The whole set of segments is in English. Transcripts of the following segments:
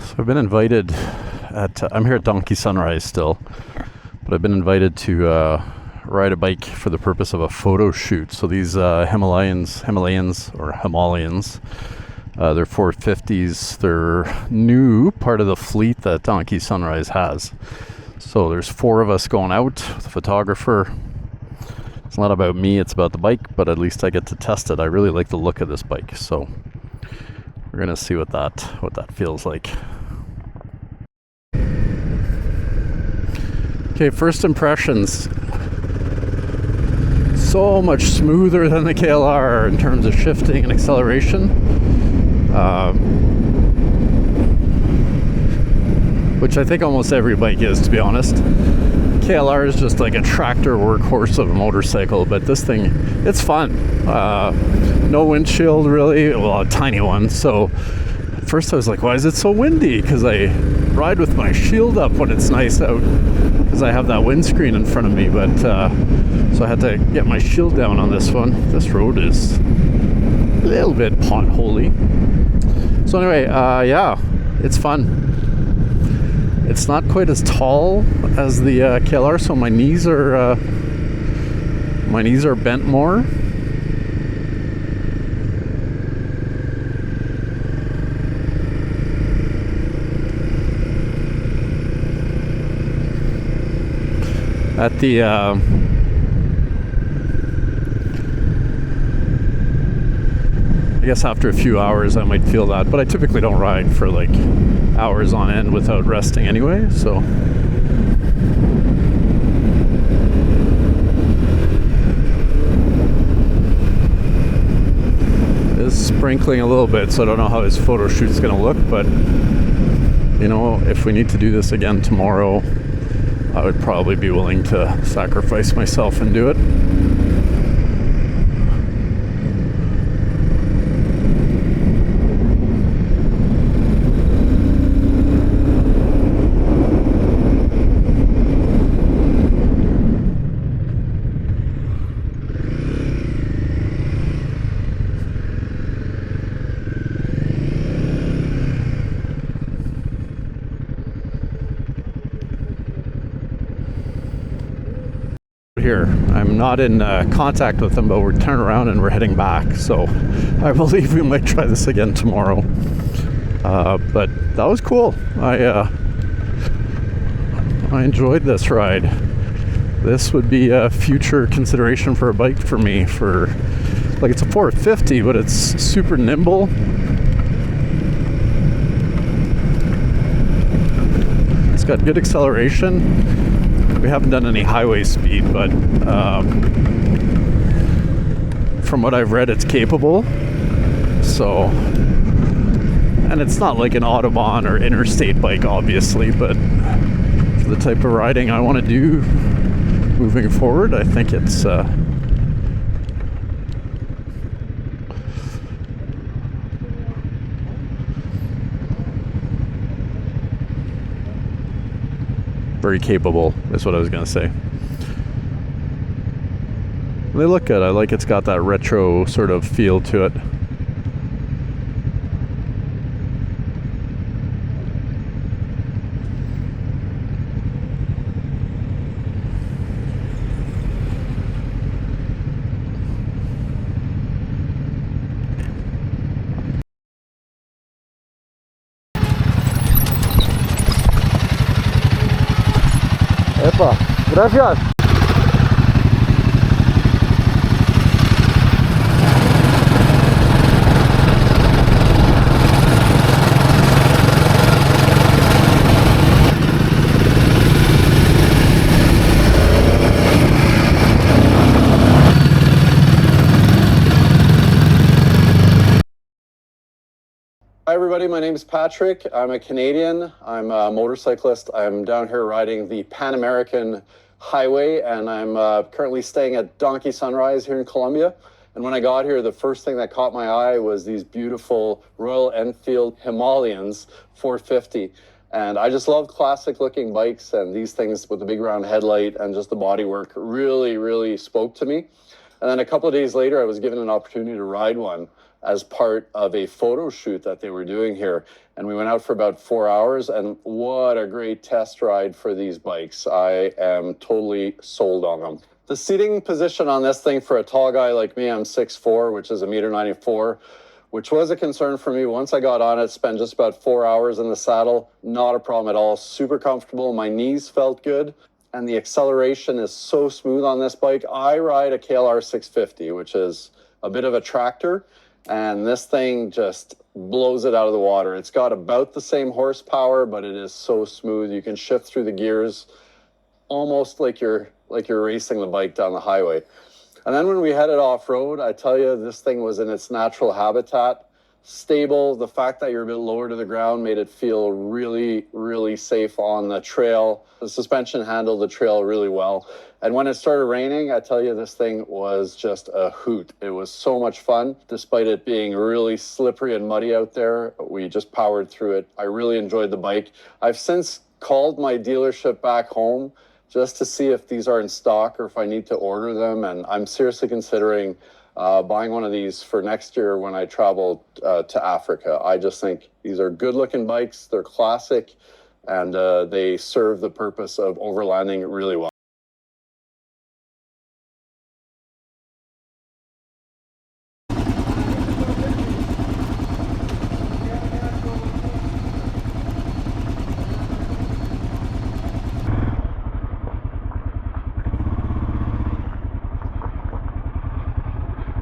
So I've been invited I'm here at Donkey Sunrise still, but I've been invited to ride a bike for the purpose of a photo shoot. So these Himalayans, they're 450s. They're new, part of the fleet that Donkey Sunrise has. So there's 4 of us going out with a photographer. It's not about me, it's about the bike, but at least I get to test it. I really like the look of this bike, so we're gonna see what that feels like. Okay, first impressions. So much smoother than the KLR in terms of shifting and acceleration, which I think almost every bike is, to be honest. KLR is just like a tractor workhorse of a motorcycle, but this thing, it's fun. No windshield really, well, a tiny one. So at first I was like, why is it so windy? Because I ride with my shield up when it's nice out, because I have that windscreen in front of me. But so I had to get my shield down on this one. This road is a little bit potholy. So anyway, yeah, it's fun. It's not quite as tall as the KLR, so my knees are bent more. At the I guess after a few hours I might feel that, but I typically don't ride for like hours on end without resting anyway, so it's sprinkling a little bit, so I don't know how this photo shoot's gonna look, but you know, if we need to do this again tomorrow, I would probably be willing to sacrifice myself and do it. Here, I'm not in contact with them, but we're turning around and we're heading back, so I believe we might try this again tomorrow. But that was cool. I enjoyed this ride. This would be a future consideration for a bike for me. For like, it's a 450, but it's super nimble. It's got good acceleration. We haven't done any highway speed, but from what I've read, it's capable. So, and it's not like an Autobahn or interstate bike, obviously, but for the type of riding I want to do moving forward, I think it's very capable, is what I was going to say. They look good. I like it's got that retro sort of feel to it. Epa, gracias. Hi everybody, my name is Patrick. I'm a Canadian. I'm a motorcyclist. I'm down here riding the Pan American Highway, and I'm currently staying at Donkey Sunrise here in Colombia. And when I got here, the first thing that caught my eye was these beautiful Royal Enfield Himalayans 450. And I just love classic looking bikes, and these things with the big round headlight and just the bodywork really, really spoke to me. And then a couple of days later, I was given an opportunity to ride one as part of a photo shoot that they were doing here. And we went out for about 4 hours, and what a great test ride for these bikes. I am totally sold on them. The seating position on this thing for a tall guy like me, I'm 6'4", which is 1.94 m, which was a concern for me. Once I got on it, spent just about 4 hours in the saddle, not a problem at all, super comfortable. My knees felt good, and the acceleration is so smooth on this bike. I ride a KLR 650, which is a bit of a tractor, and this thing just blows it out of the water. It's got about the same horsepower, but it is so smooth. You can shift through the gears almost like you're racing the bike down the highway. And then when we headed off-road, I tell you, this thing was in its natural habitat. Stable. The fact that you're a bit lower to the ground made it feel really, really safe on the trail. The suspension handled the trail really well. And when it started raining, I tell you, this thing was just a hoot. It was so much fun, despite it being really slippery and muddy out there. We just powered through it. I really enjoyed the bike. I've since called my dealership back home just to see if these are in stock or if I need to order them. And I'm seriously considering buying one of these for next year when I travel to Africa. I just think these are good looking bikes. They're classic, and they serve the purpose of overlanding really well.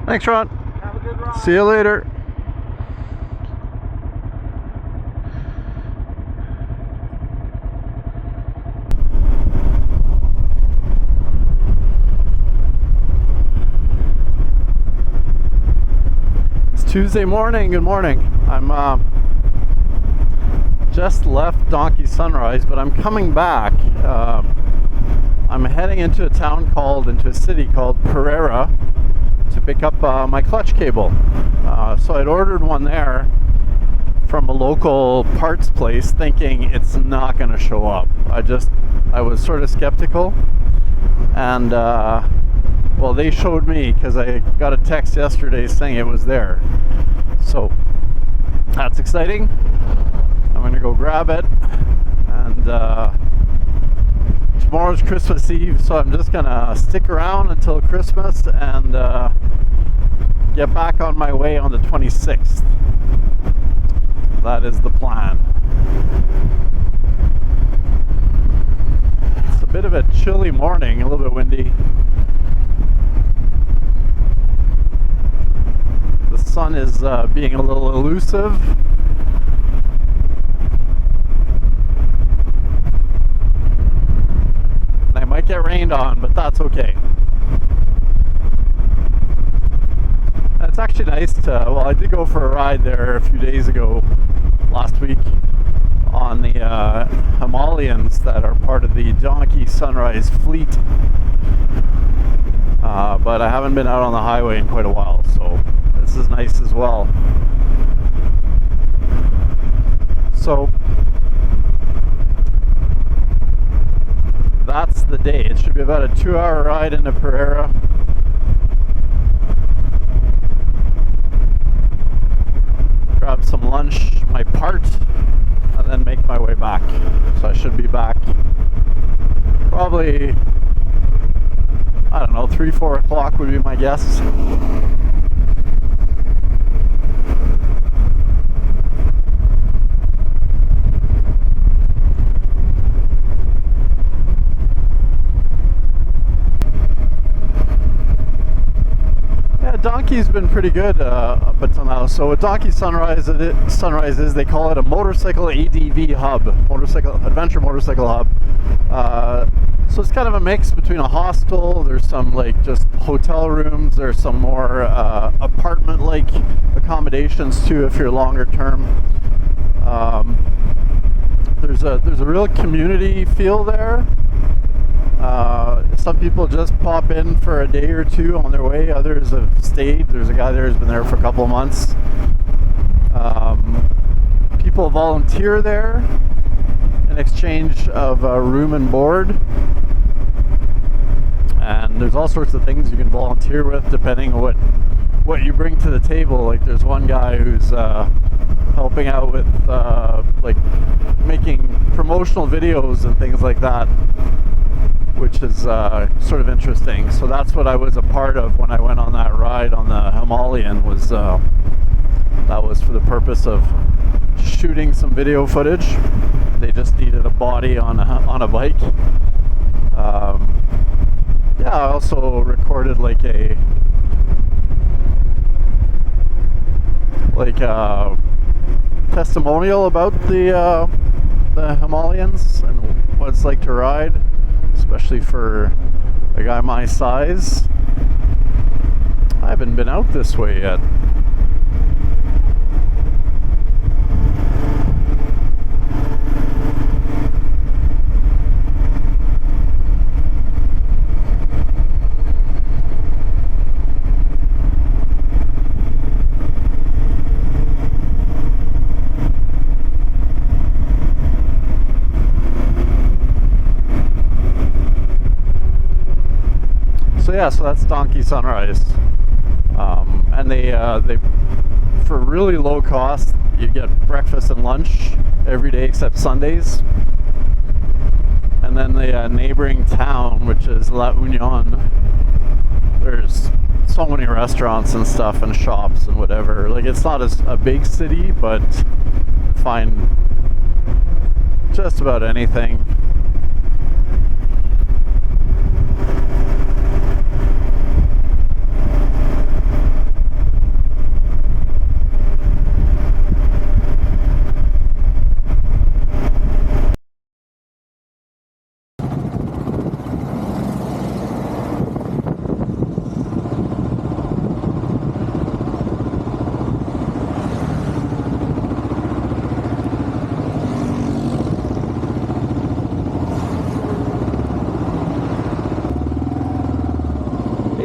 Thanks, Ron. Have a good ride. See you later. It's Tuesday morning. Good morning. I'm just left Donkey Sunrise, but I'm coming back. I'm heading into a city called Pereira to pick up my clutch cable. So I'd ordered one there from a local parts place, thinking it's not going to show up. I was sort of skeptical, and well, they showed me, because I got a text yesterday saying it was there. So that's exciting. I'm going to go grab it, and tomorrow's Christmas Eve, so I'm just gonna stick around until Christmas and get back on my way on the 26th. That is the plan. It's a bit of a chilly morning, a little bit windy. The sun is being a little elusive. I might get rained on, but that's okay. It's actually nice to, well, I did go for a ride there a few days ago, last week, on the Himalayans that are part of the Donkey Sunrise fleet. But I haven't been out on the highway in quite a while, so this is nice as well. So that's the day. It should be about a 2-hour ride into Pereira. Grab some lunch, my part, and then make my way back. So I should be back probably, I don't know, 3-4 o'clock would be my guess. Donkey's been pretty good up until now. So what Donkey Sunrise is, they call it a motorcycle ADV hub, adventure motorcycle hub. So it's kind of a mix between a hostel, there's some like just hotel rooms, there's some more apartment-like accommodation accommodations too if you're longer term. There's a real community feel there. Some people just pop in for a day or two on their way. Others have stayed. There's a guy there who's been there for a couple of months. People volunteer there in exchange of room and board. And there's all sorts of things you can volunteer with depending on what you bring to the table. Like there's one guy who's helping out with like making promotional videos and things like that, which is sort of interesting. So that's what I was a part of when I went on that ride on the Himalayan. That was for the purpose of shooting some video footage. They just needed a body on a bike. Yeah, I also recorded like a testimonial about the Himalayans and what it's like to ride, especially for a guy my size. I haven't been out this way yet. So that's Donkey Sunrise, and they for really low cost you get breakfast and lunch every day except Sundays. And then the neighboring town, which is La Union, there's so many restaurants and stuff and shops and whatever. Like it's not a big city, but find just about anything.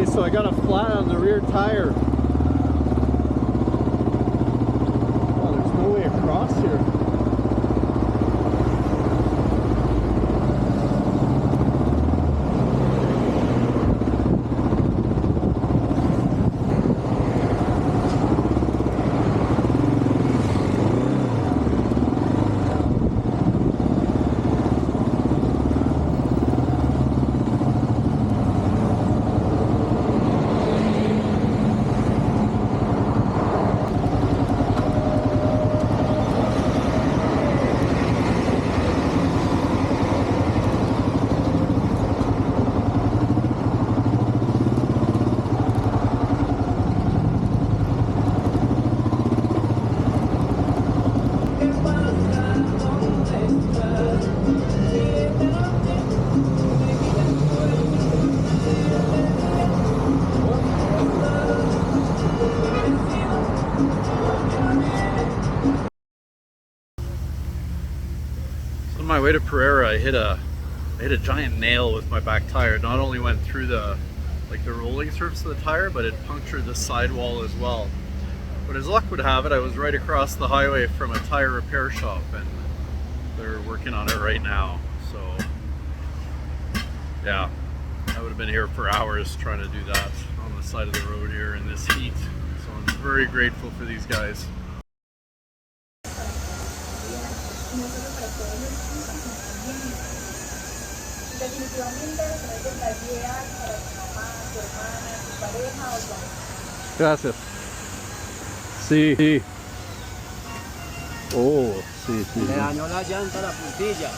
So I got a flat on the rear tire. Oh, there's no way across here. On my way to Pereira, I hit a giant nail with my back tire. It not only went through the rolling surface of the tire, but it punctured the sidewall as well. But as luck would have it, I was right across the highway from a tire repair shop, and they're working on it right now. So yeah, I would have been here for hours trying to do that on the side of the road here in this heat. So I'm very grateful for these guys. Gracias. Sí, sí. Oh, sí, sí. Le dañó la llanta, la puntilla.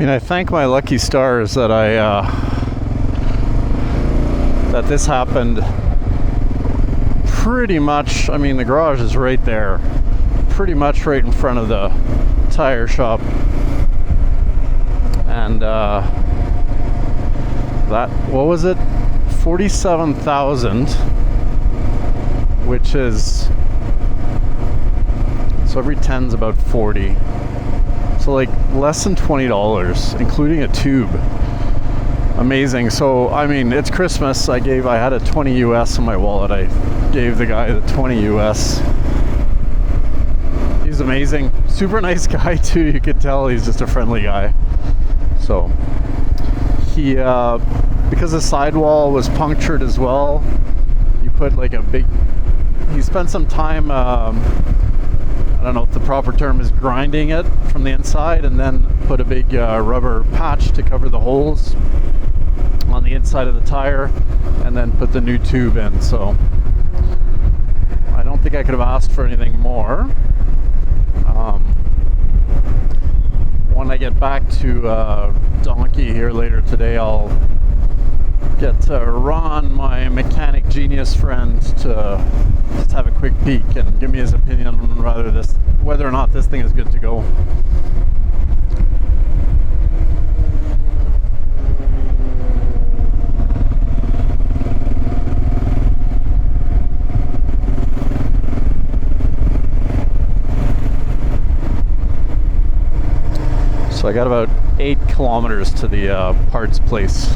mean, I thank my lucky stars that that this happened pretty much. I mean, the garage is right there, pretty much right in front of the tire shop, and that, what was it, 47,000, which is, so every 10's about 40, so like less than $20, including a tube. Amazing. So I mean, it's Christmas. I had a 20 US in my wallet. I gave the guy the 20 US. He's amazing, super nice guy too. You could tell he's just a friendly guy. So he because the sidewall was punctured as well, he put like he spent some time, I don't know if the proper term is grinding it from the inside, and then put a big rubber patch to cover the holes on the inside of the tire, and then put the new tube in. So I don't think I could have asked for anything more. When I get back to Donkey here later today, I'll get Ron, my mechanic genius friend, to just have a quick peek and give me his opinion on whether or not this thing is good to go. So I got about 8 kilometers to the parts place.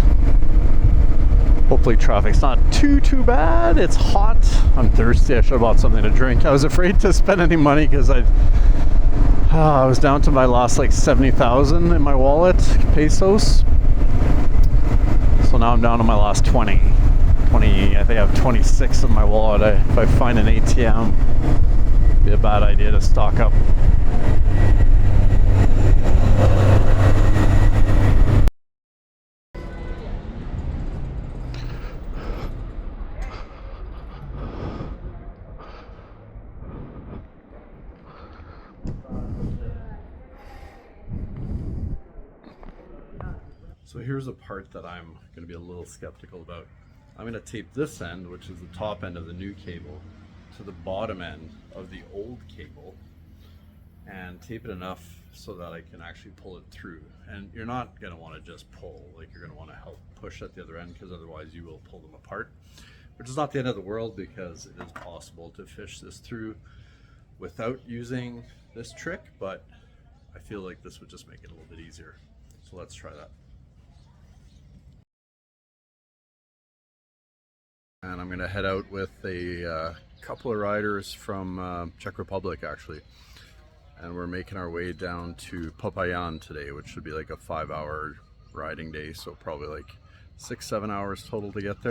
Hopefully traffic's not too bad. It's hot. I'm thirsty. I should have bought something to drink. I was afraid to spend any money because I was down to my last like 70,000 in my wallet, pesos. So now I'm down to my last 20. I think I have 26 in my wallet. If I find an ATM, it'd be a bad idea to stock up. So here's a part that I'm going to be a little skeptical about. I'm going to tape this end, which is the top end of the new cable, to the bottom end of the old cable, and tape it enough so that I can actually pull it through. And you're not going to want to just pull, like you're going to want to help push at the other end, because otherwise you will pull them apart, which is not the end of the world, because it is possible to fish this through without using this trick, but I feel like this would just make it a little bit easier. So let's try that. And I'm going to head out with a couple of riders from Czech Republic, actually. And we're making our way down to Popayan today, which should be like a 5-hour riding day. So probably like 6-7 hours total to get there.